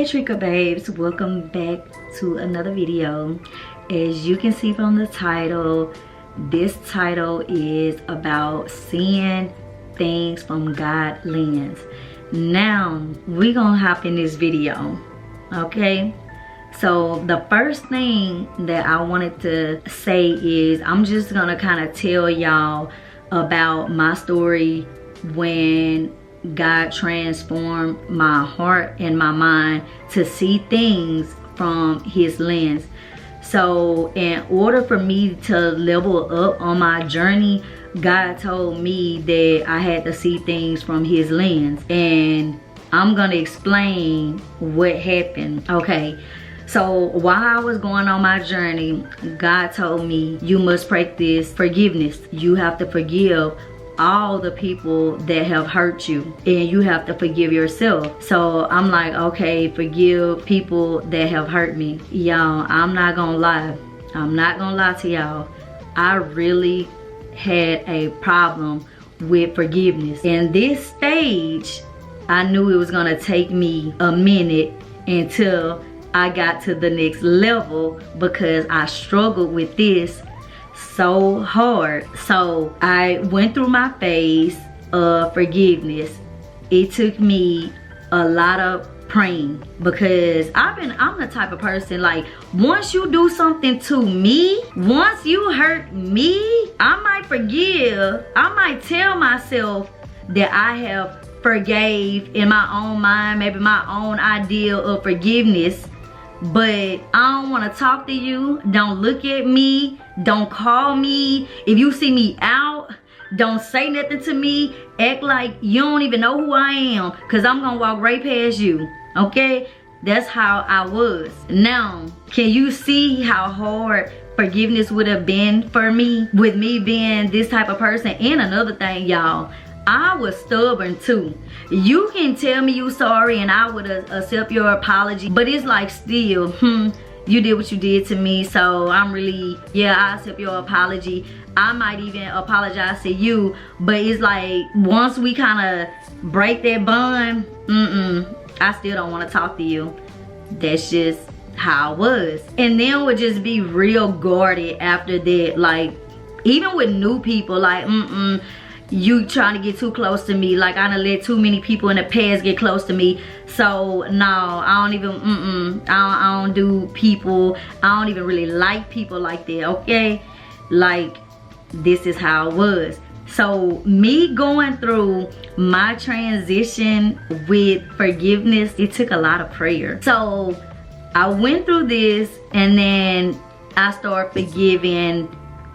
Hey Trika babes, welcome back to another video. As you can see from the title, this title is about seeing things from God's lens. Now we're gonna hop in this video, okay? So the first thing that I wanted to say is I'm just gonna kind of tell y'all about my story when God transformed my heart and my mind to see things from his lens. So in order for me to level up on my journey, God told me that I had to see things from his lens, and I'm gonna explain what happened. Okay, so while I was going on my journey, God told me you must practice forgiveness. You have to forgive all the people that have hurt you, and you have to forgive yourself. So I'm like, okay, forgive people that have hurt me. Y'all, I'm not gonna lie to y'all, I really had a problem with forgiveness. In this stage, I knew it was gonna take me a minute until I got to the next level, because I struggled with this so hard. So I went through my phase of forgiveness. It took me a lot of praying, because I'm the type of person, like, once you do something to me, once you hurt me, I might forgive. I might tell myself that I have forgave in my own mind, maybe my own idea of forgiveness, but I don't want to talk to you. Don't look at me. Don't call me. If you see me out, don't say nothing to me. Act like you don't even know who I am, because I'm going to walk right past you. Okay? That's how I was. Now, can you see how hard forgiveness would have been for me with me being this type of person? And another thing, y'all, I was stubborn too. You can tell me you sorry and I would accept your apology, but it's like, still, you did what you did to me, so I'm really, yeah, I accept your apology. I might even apologize to you, but it's like, once we kind of break that bond, I still don't want to talk to you. That's just how I was. And then would just be real guarded after that. Like, even with new people, like, you trying to get too close to me. Like, I done let too many people in the past get close to me. So no, I don't even, I don't do people. I don't even really like people like that, okay? Like, this is how it was. So me going through my transition with forgiveness, it took a lot of prayer. So I went through this, and then I started forgiving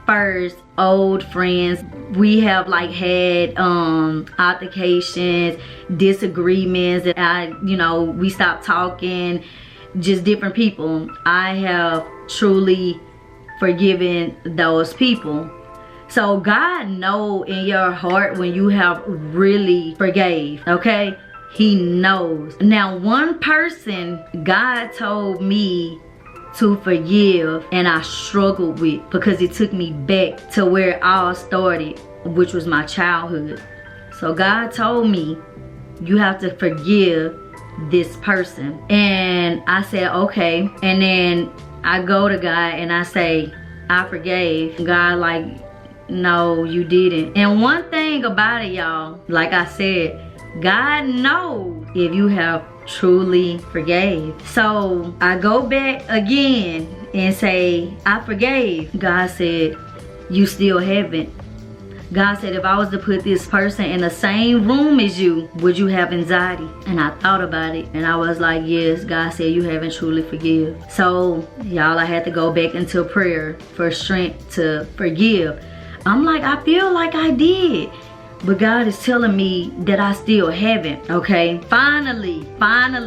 first old friends. We have like had altercations, disagreements, and we stopped talking, just different people. I have truly forgiven those people. So God know in your heart when you have really forgave, okay? He knows. Now, one person God told me to forgive, and I struggled with, because it took me back to where it all started, which was my childhood. So God told me, you have to forgive this person. And I said, okay. And then I go to God and I say, I forgave. God like, no, you didn't. And one thing about it, y'all, like I said, God knows if you have truly forgave. So I go back again and say, I forgave. God said, you still haven't. God said, if I was to put this person in the same room as you, would you have anxiety? And I thought about it, and I was like, yes. God said, you haven't truly forgive. So y'all, I had to go back into prayer for strength to forgive. I'm like, I feel like I did, but God is telling me that I still haven't, okay? Finally,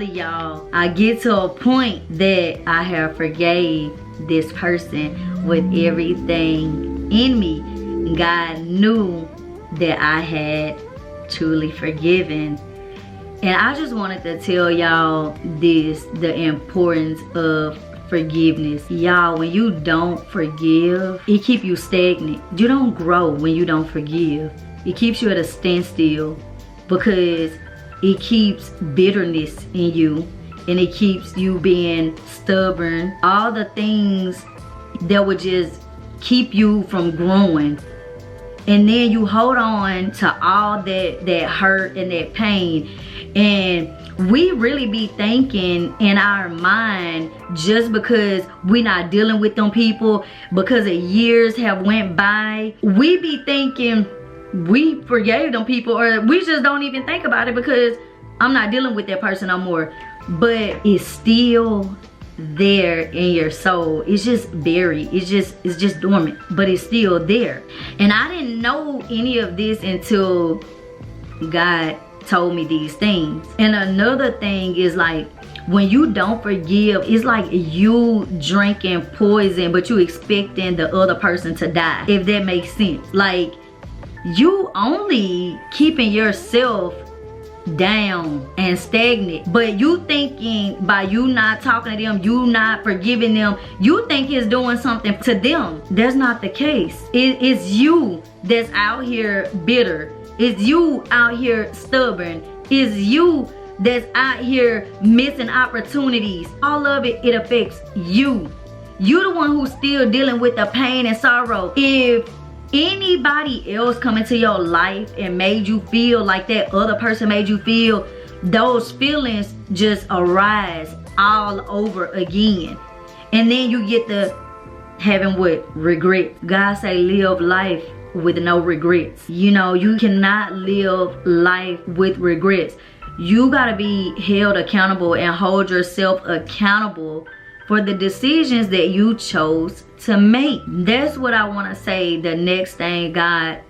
y'all, I get to a point that I have forgave this person with everything in me. God knew that I had truly forgiven. And I just wanted to tell y'all this, the importance of forgiveness. Y'all, when you don't forgive, it keeps you stagnant. You don't grow when you don't forgive. It keeps you at a standstill, because it keeps bitterness in you. and it keeps you being stubborn. All the things that would just keep you from growing. And then you hold on to all that hurt and that pain. And we really be thinking in our mind, just because we not dealing with them people, because the years have went by, we be thinking we forgave them people, or we just don't even think about it because I'm not dealing with that person no more. But it's still there in your soul. It's just buried. It's just dormant, but it's still there. And I didn't know any of this until God told me these things. And another thing is, like, when you don't forgive, it's like you drinking poison but you expecting the other person to die, if that makes sense. Like, you only keeping yourself down and stagnant, but you thinking by you not talking to them, you not forgiving them, you think it's doing something to them. That's not the case. It's you that's out here bitter. It's you out here stubborn. It's you that's out here missing opportunities. All of it affects you. You the one who's still dealing with the pain and sorrow. If anybody else come into your life and made you feel like that other person made you feel, those feelings just arise all over again. And then you get to having what? Regret. God say live life with no regrets. You know, you cannot live life with regrets. You gotta be held accountable and hold yourself accountable for the decisions that you chose to make. That's what I want to say. The next thing God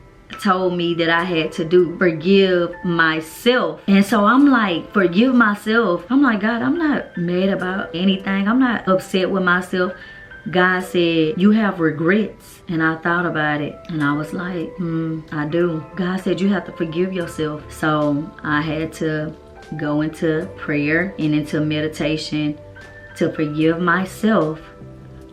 told me that I had to do, forgive myself. And so I'm like, forgive myself. I'm like, God, I'm not mad about anything. I'm not upset with myself. God said, you have regrets. And I thought about it and I was like, I do. God said, you have to forgive yourself. So I had to go into prayer and into meditation to forgive myself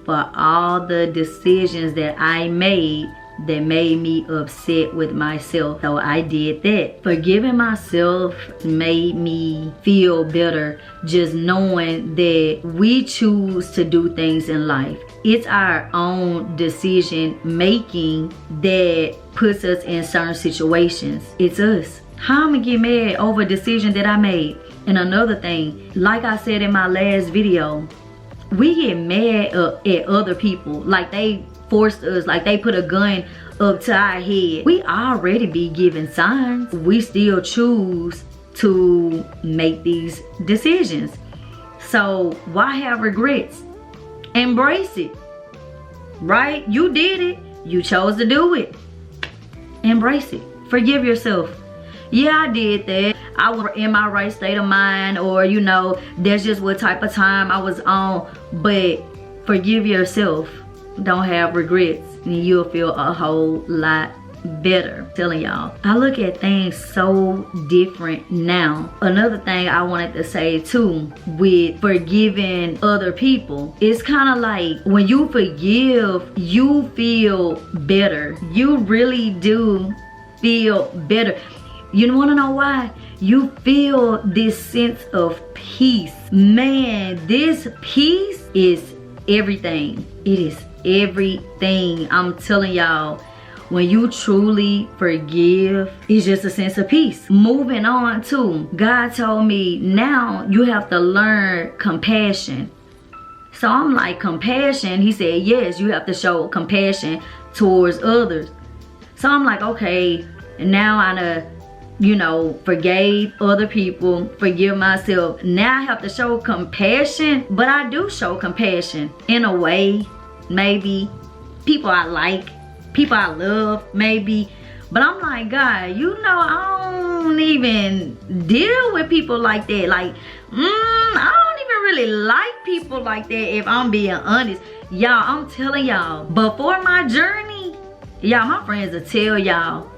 for all the decisions that I made that made me upset with myself. So I did that. Forgiving myself made me feel better, just knowing that we choose to do things in life. It's our own decision making that puts us in certain situations. It's us. How am I gonna get mad over a decision that I made? And another thing, like I said in my last video, we get mad at other people like they forced us, like they put a gun up to our head. We already be given signs. We still choose to make these decisions. So why have regrets? Embrace it, right? You did it. You chose to do it. Embrace it. Forgive yourself. Yeah, I did that. I was in my right state of mind, or you know, that's just what type of time I was on. But forgive yourself. Don't have regrets, and you'll feel a whole lot better. I'm telling y'all, I look at things so different now. Another thing I wanted to say too, with forgiving other people, it's kind of like when you forgive, you feel better. You really do feel better. You want to know why? You feel this sense of peace. Man, this peace is everything. It is everything. I'm telling y'all, when you truly forgive, it's just a sense of peace. Moving on to, God told me now you have to learn compassion. So I'm like, compassion? He said, yes, you have to show compassion towards others. So I'm like, okay, now I forgave other people, forgive myself. Now I have to show compassion, but I do show compassion in a way. Maybe people I like, people I love, maybe. But I'm like, God, I don't even deal with people like that. Like, I don't even really like people like that, if I'm being honest. Y'all, I'm telling y'all, before my journey, y'all, my friends will tell y'all,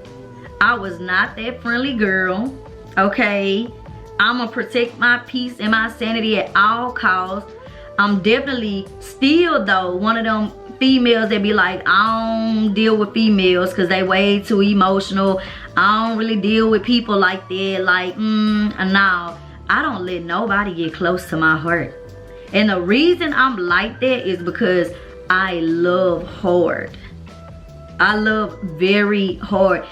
I was not that friendly girl, okay? I'm gonna protect my peace and my sanity at all costs. I'm definitely still, though, one of them females that be like, I don't deal with females because they way too emotional. I don't really deal with people like that. Like, no. I don't let nobody get close to my heart. And the reason I'm like that is because I love hard. I love very hard.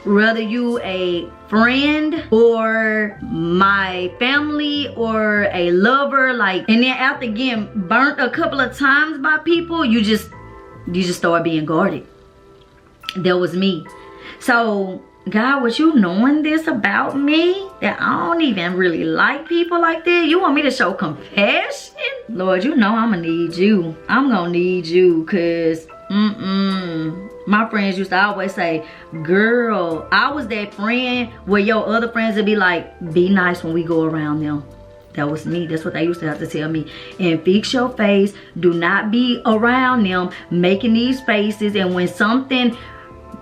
Whether you a friend or my family or a lover, like, and then after getting burnt a couple of times by people, you just start being guarded. That was me. So God, with you knowing this about me, that I don't even really like people like that, you want me to show compassion? Lord, you know I'm gonna need you. I'm gonna need you, cause my friends used to always say, girl, I was that friend where your other friends would be like, be nice when we go around them. That was me. That's what they used to have to tell me. And fix your face. Do not be around them making these faces. And when something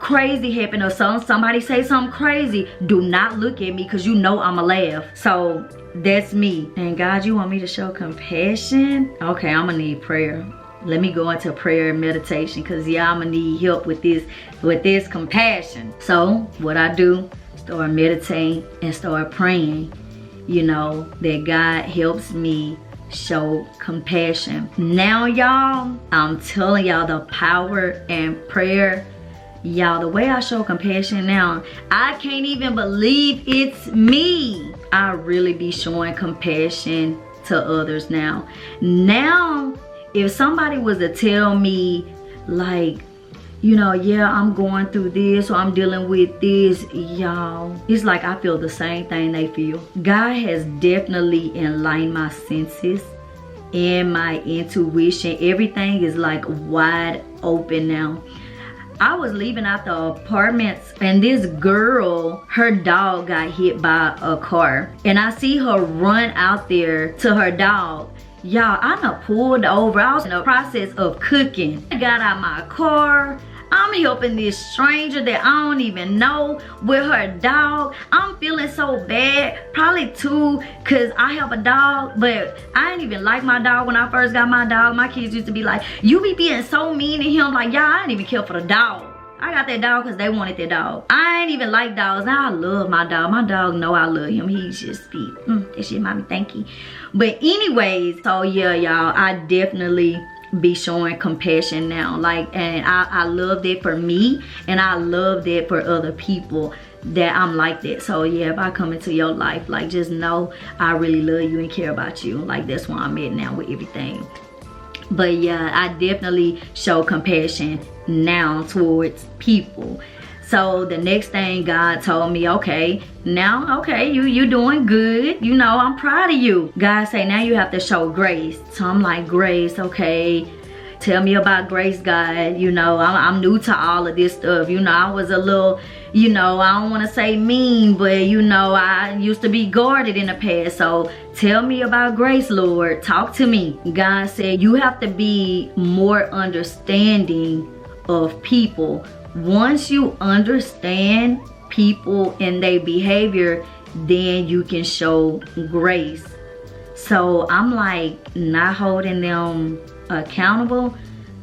crazy happen or somebody say something crazy, do not look at me, because you know I'ma laugh. So that's me. And God, you want me to show compassion? Okay, I'm gonna need prayer. Let me go into prayer and meditation, because I'm gonna need help with this compassion. So what I do, start meditating and start praying, you know, that God helps me show compassion. Now y'all, I'm telling y'all, the power and prayer. Y'all, the way I show compassion now, I can't even believe it's me. I really be showing compassion to others now. Now, if somebody was to tell me, like, you know, yeah, I'm going through this or I'm dealing with this, y'all, it's like I feel the same thing they feel. God has definitely enlightened my senses and my intuition. Everything is like wide open now. I was leaving out the apartments and this girl, her dog got hit by a car. And I see her run out there to her dog. Y'all, I done pulled over. I was in the process of cooking. I got out my car. I'm helping this stranger that I don't even know with her dog. I'm feeling so bad. Probably too, cause I have a dog, but I didn't even like my dog when I first got my dog. My kids used to be like, you be being so mean to him. Like, y'all, I didn't even care for the dog. I got that dog because they wanted that dog. I ain't even like dogs. Now I love my dog. My dog know I love him. He just be, that shit mommy, thank you. But anyways, so yeah, y'all, I definitely be showing compassion now. Like, and I love that for me, and I love that for other people, that I'm like that. So yeah, if I come into your life, like, just know I really love you and care about you. Like, that's where I'm at now with everything. But yeah, I definitely show compassion now towards people. So the next thing God told me, okay, now, okay, you doing good. You know, I'm proud of you. God say, now you have to show grace. So I'm like, grace, okay. Tell me about grace, God. You know, I'm new to all of this stuff. You know, I was a little, you know, I don't want to say mean, but you know, I used to be guarded in the past. So tell me about grace, Lord. Talk to me. God said, you have to be more understanding of people. Once you understand people and their behavior, then you can show grace. So I'm like, not holding them accountable.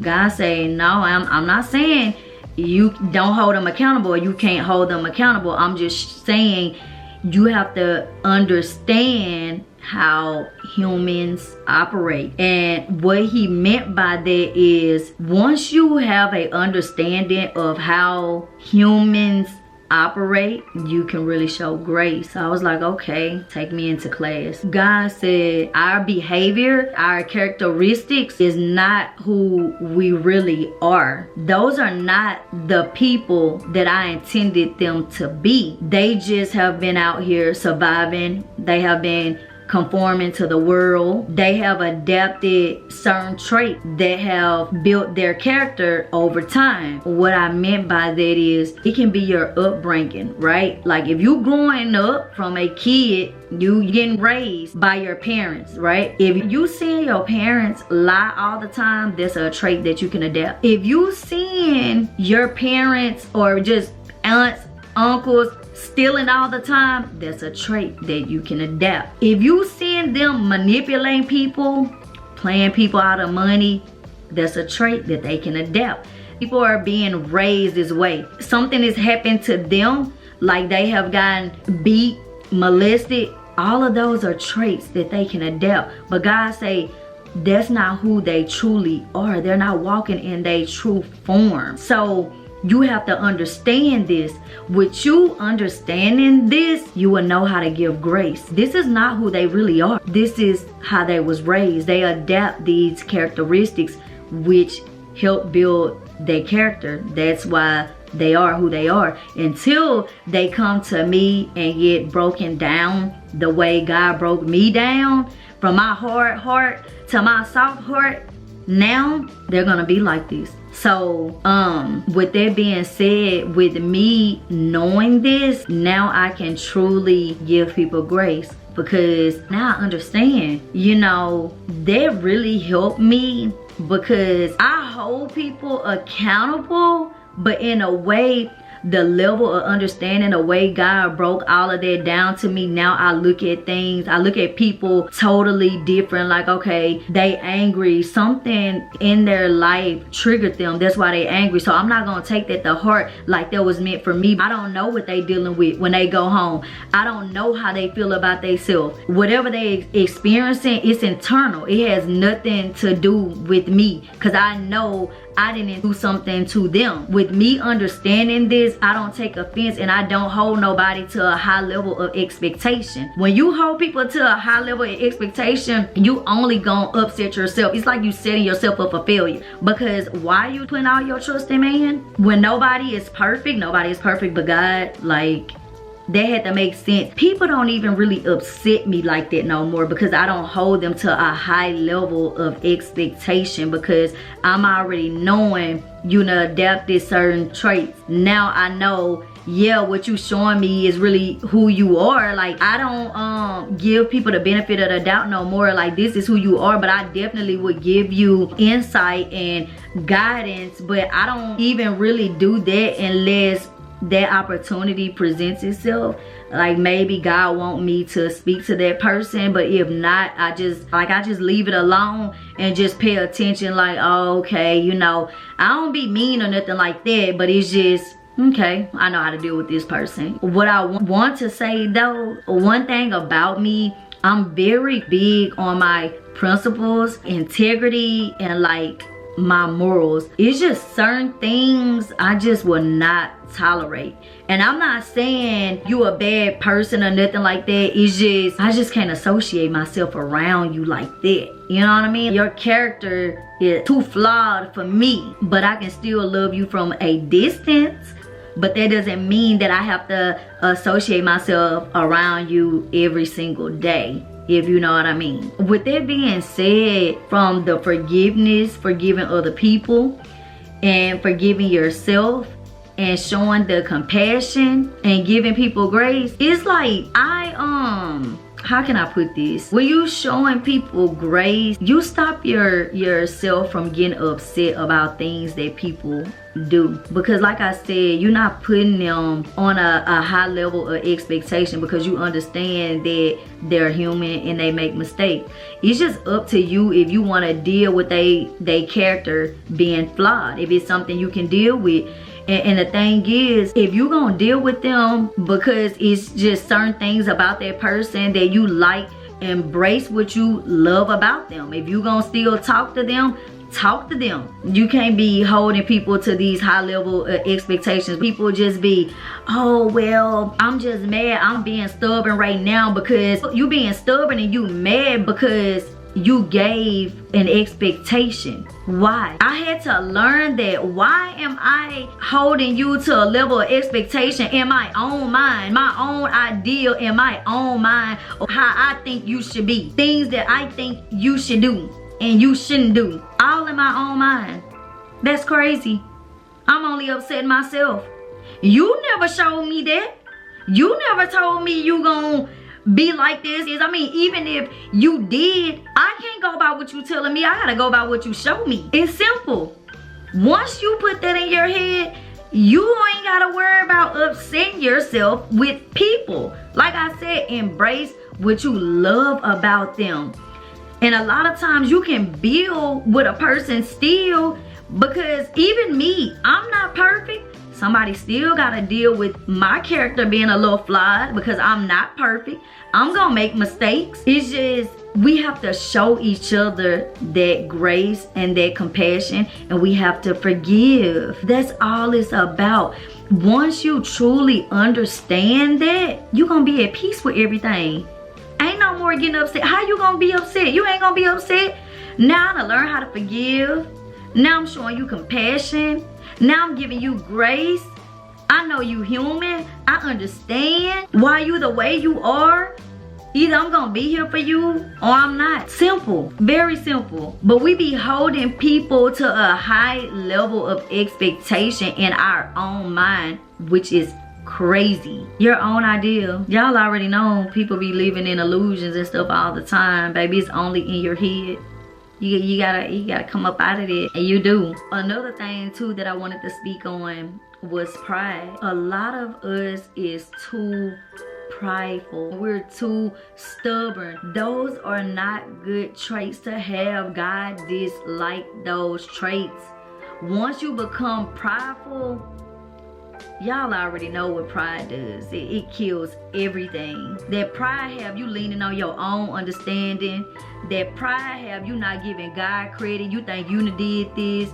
God say, no, I'm not saying you don't hold them accountable or you can't hold them accountable. I'm just saying you have to understand how humans operate. And what he meant by that is, once you have an understanding of how humans operate, you can really show grace. So I was like, okay, take me into class. God said our behavior, our characteristics is not who we really are. Those are not the people that I intended them to be. They just have been out here surviving. They have been conforming to the world. They have adapted certain traits that have built their character over time. What I meant by that is, it can be your upbringing, right? Like, if you growing up from a kid, you getting raised by your parents, right? If you seeing your parents lie all the time, that's a trait that you can adapt. If you seeing your parents or just aunts, uncles stealing all the time, that's a trait that you can adapt. If you seeing them manipulating people, playing people out of money, that's a trait that they can adapt. People are being raised this way. Something has happened to them, like they have gotten beat, molested, All of those are traits that they can adapt. But God say, that's not who they truly are. They're not walking in their true form. So you have to understand this. With you understanding this, you will know how to give grace. This is not who they really are. This is how they was raised. They adapt these characteristics which help build their character. That's why they are who they are. Until they come to me and get broken down the way God broke me down, from my hard heart to my soft heart, now they're gonna be like this. So with that being said, with me knowing this, now I can truly give people grace, because now I understand, you know, that really helped me, because I hold people accountable, but in a way, the level of understanding, the way God broke all of that down to me, now I look at things, I look at people totally different. Like, okay, they angry, something in their life triggered them, that's why they angry. So I'm not gonna take that to heart like that was meant for me. I don't know what they dealing with when they go home. I don't know how they feel about themselves. Whatever they experiencing, it's internal. It has nothing to do with me, because I know I didn't do something to them. With me understanding this, I don't take offense, and I don't hold nobody to a high level of expectation. When you hold people to a high level of expectation, you only gonna upset yourself. It's like you setting yourself up for failure. Because why you putting all your trust in man? When nobody is perfect but God. Like, that had to make sense. People don't even really upset me like that no more, because I don't hold them to a high level of expectation, because I'm already knowing you to adapt these certain traits. Now I know, yeah, what you showing me is really who you are. Like, I don't give people the benefit of the doubt no more. Like, this is who you are, but I definitely would give you insight and guidance, but I don't even really do that unless that opportunity presents itself. Like, maybe God want me to speak to that person, but if not, I just leave it alone and just pay attention. Like, oh, okay, you know, I don't be mean or nothing like that, but it's just, okay, I know how to deal with this person. What I want to say though, one thing about me, I'm very big on my principles, integrity, and like my morals. It's just certain things I just will not tolerate. And I'm not saying you a bad person or nothing like that. It's just, I just can't associate myself around you like that. You know what I mean? Your character is too flawed for me, but I can still love you from a distance. But that doesn't mean that I have to associate myself around you every single day, if you know what I mean. With that being said, from the forgiveness, forgiving other people, and forgiving yourself, and showing the compassion and giving people grace, it's like how can I put this? When you showing people grace, you stop yourself from getting upset about things that people do. Because like I said, you're not putting them on a high level of expectation, because you understand that they're human and they make mistakes. It's just up to you if you want to deal with they character being flawed. If it's something you can deal with. And the thing is, if you gonna deal with them because it's just certain things about that person that you like, embrace what you love about them. If you gonna still talk to them, talk to them. You can't be holding people to these high level expectations. People just be, oh well, I'm just mad, I'm being stubborn right now. Because you being stubborn and you mad because you gave an expectation. Why? I had to learn that. Why am I holding you to a level of expectation in my own mind, my own ideal in my own mind of how I think you should be, things that I think you should do and you shouldn't do, all in my own mind? That's crazy. I'm only upsetting myself. You never showed me that. You never told me you gon' be like this. I mean, even if you did, I can't go by what you telling me. I gotta go by what you show me. It's simple. Once you put that in your head, you ain't gotta worry about upsetting yourself with people. Like I said, embrace what you love about them. And a lot of times you can build with a person still, because even me, I'm not perfect. Somebody still gotta deal with my character being a little flawed because I'm not perfect. I'm gonna make mistakes. It's just, we have to show each other that grace and that compassion, and we have to forgive. That's all it's about. Once you truly understand that, you're gonna be at peace with everything. Ain't no more getting upset. How you gonna be upset? You ain't gonna be upset. Now I learn how to forgive. Now I'm showing you compassion. Now I'm giving you grace. I know you human. I understand why you the way you are. Either I'm gonna be here for you or I'm not. Simple, very simple. But we be holding people to a high level of expectation in our own mind, which is crazy. Your own idea. Y'all already know people be living in illusions and stuff all the time. Baby, it's only in your head. You gotta come up out of it, and you do. Another thing too that I wanted to speak on was pride. A lot of us is too prideful. We're too stubborn. Those are not good traits to have. God dislikes those traits. Once you become prideful, y'all already know what pride does. It kills everything. That pride have you leaning on your own understanding. That pride have you not giving God credit. You think you did this.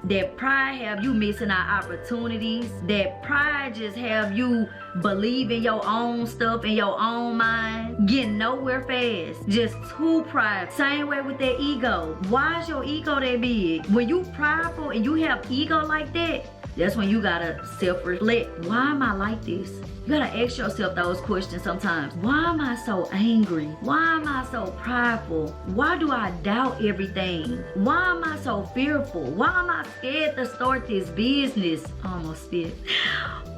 That pride have you missing our opportunities. That pride just have you believing your own stuff in your own mind. Getting nowhere fast. Just too prideful. Same way with that ego. Why is your ego that big? When you prideful and you have ego like that, that's when you gotta self-reflect. Why am I like this? You gotta ask yourself those questions sometimes. Why am I so angry? Why am I so prideful? Why do I doubt everything? Why am I so fearful? Why am I scared to start this business? Almost spit.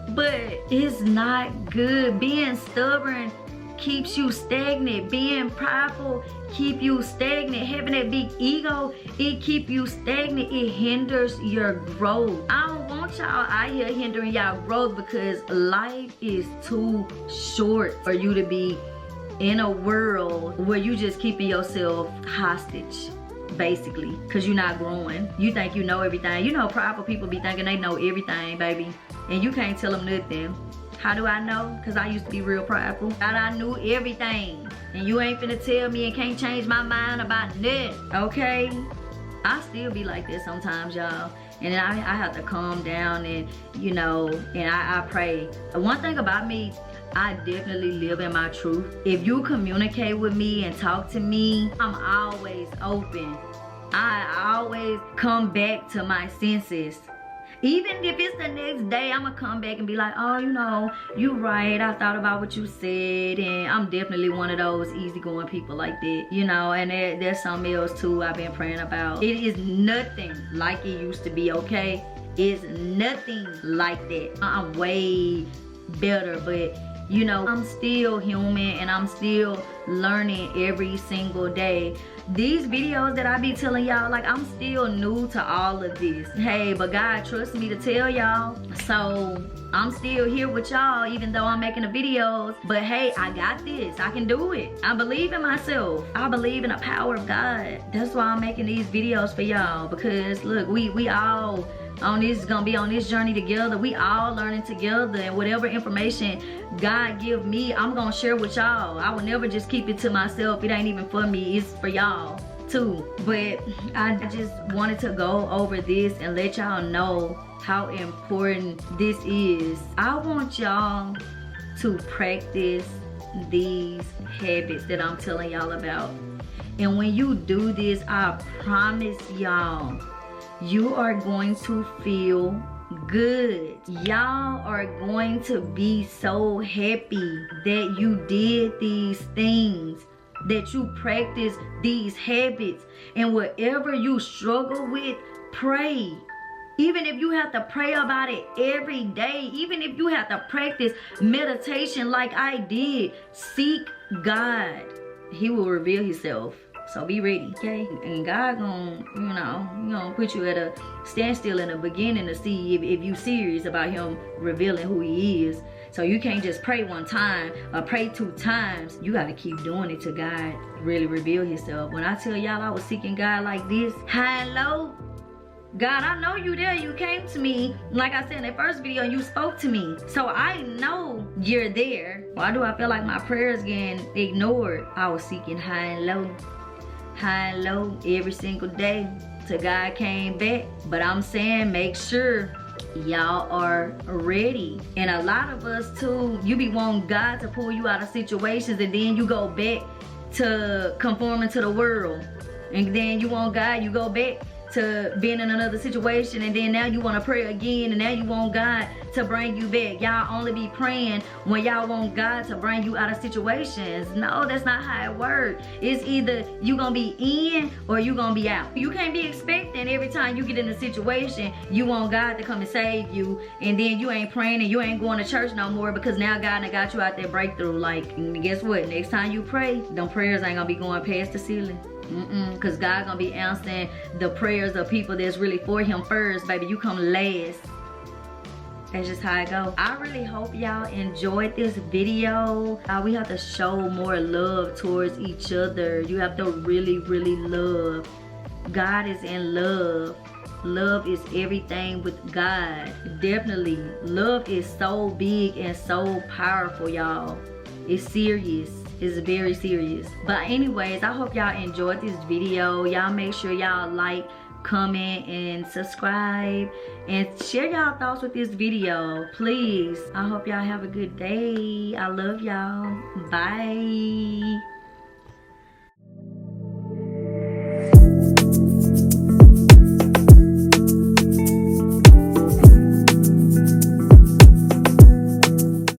But it's not good. Being stubborn keeps you stagnant. Being prideful keep you stagnant. Having that big ego, it keep you stagnant. It hinders your growth. I don't want y'all out here hindering y'all growth, because life is too short for you to be in a world where you just keeping yourself hostage, basically, because you're not growing. You think you know everything. You know, prideful people be thinking they know everything, baby, and you can't tell them nothing. How do I know? Because I used to be real prideful. Thought I knew everything. And you ain't finna tell me and can't change my mind about nothing. Okay? I still be like this sometimes, y'all. And I have to calm down and, you know, and I pray. One thing about me, I definitely live in my truth. If you communicate with me and talk to me, I'm always open. I always come back to my senses. Even if it's the next day, I'm gonna come back and be like, oh, you know, you right. I thought about what you said. And I'm definitely one of those easygoing people like that, you know. And there's something else too I've been praying about. It is nothing like it used to be, okay? It's nothing like that. I'm way better, but you know, I'm still human and I'm still learning every single day. These videos that I be telling y'all, like, I'm still new to all of this. Hey, but God trusts me to tell y'all. So I'm still here with y'all even though I'm making the videos. But hey, I got this. I can do it. I believe in myself. I believe in the power of God. That's why I'm making these videos for y'all. Because look, we all gonna be on this journey together. We all learning together, and whatever information God give me, I'm gonna share with y'all. I will never just keep it to myself. It ain't even for me, it's for y'all too. But I just wanted to go over this and let y'all know how important this is. I want y'all to practice these habits that I'm telling y'all about. And when you do this, I promise y'all, you are going to feel good. Y'all are going to be so happy that you did these things, that you practice these habits. And whatever you struggle with, pray. Even if you have to pray about it every day, even if you have to practice meditation like I did, seek God. He will reveal himself. So be ready, okay? And God gonna put you at a standstill in the beginning to see if you serious about him revealing who he is. So you can't just pray one time or pray 2 times. You gotta keep doing it till God really reveal himself. When I tell y'all I was seeking God like this, high and low, God, I know you there. You came to me, like I said in the first video, you spoke to me. So I know you're there. Why do I feel like my prayers getting ignored? I was seeking high and low every single day till God came back. But I'm saying make sure y'all are ready. And a lot of us too, you be wanting God to pull you out of situations and then you go back to conforming to the world. And then you want God, you go back to being in another situation, and then now you want to pray again, and now you want God to bring you back. Y'all only be praying when y'all want God to bring you out of situations. No, that's not how it works. It's either you gonna be in or you gonna be out. You can't be expecting every time you get in a situation you want God to come and save you, and then you ain't praying and you ain't going to church no more because now God done got you out there breakthrough. Like, and guess what? Next time you pray, them prayers ain't gonna be going past the ceiling. Because God gonna be answering the prayers of people that's really for him first, baby. You come last. That's just how it go. I really hope y'all enjoyed this video. We have to show more love towards each other. You have to really, really love. God is in love. Love is everything with God. Definitely. Love is so big and so powerful, y'all. It's serious. It's very serious. But anyways, I hope y'all enjoyed this video. Y'all make sure y'all like, comment, and subscribe. And share y'all thoughts with this video. Please. I hope y'all have a good day. I love y'all. Bye.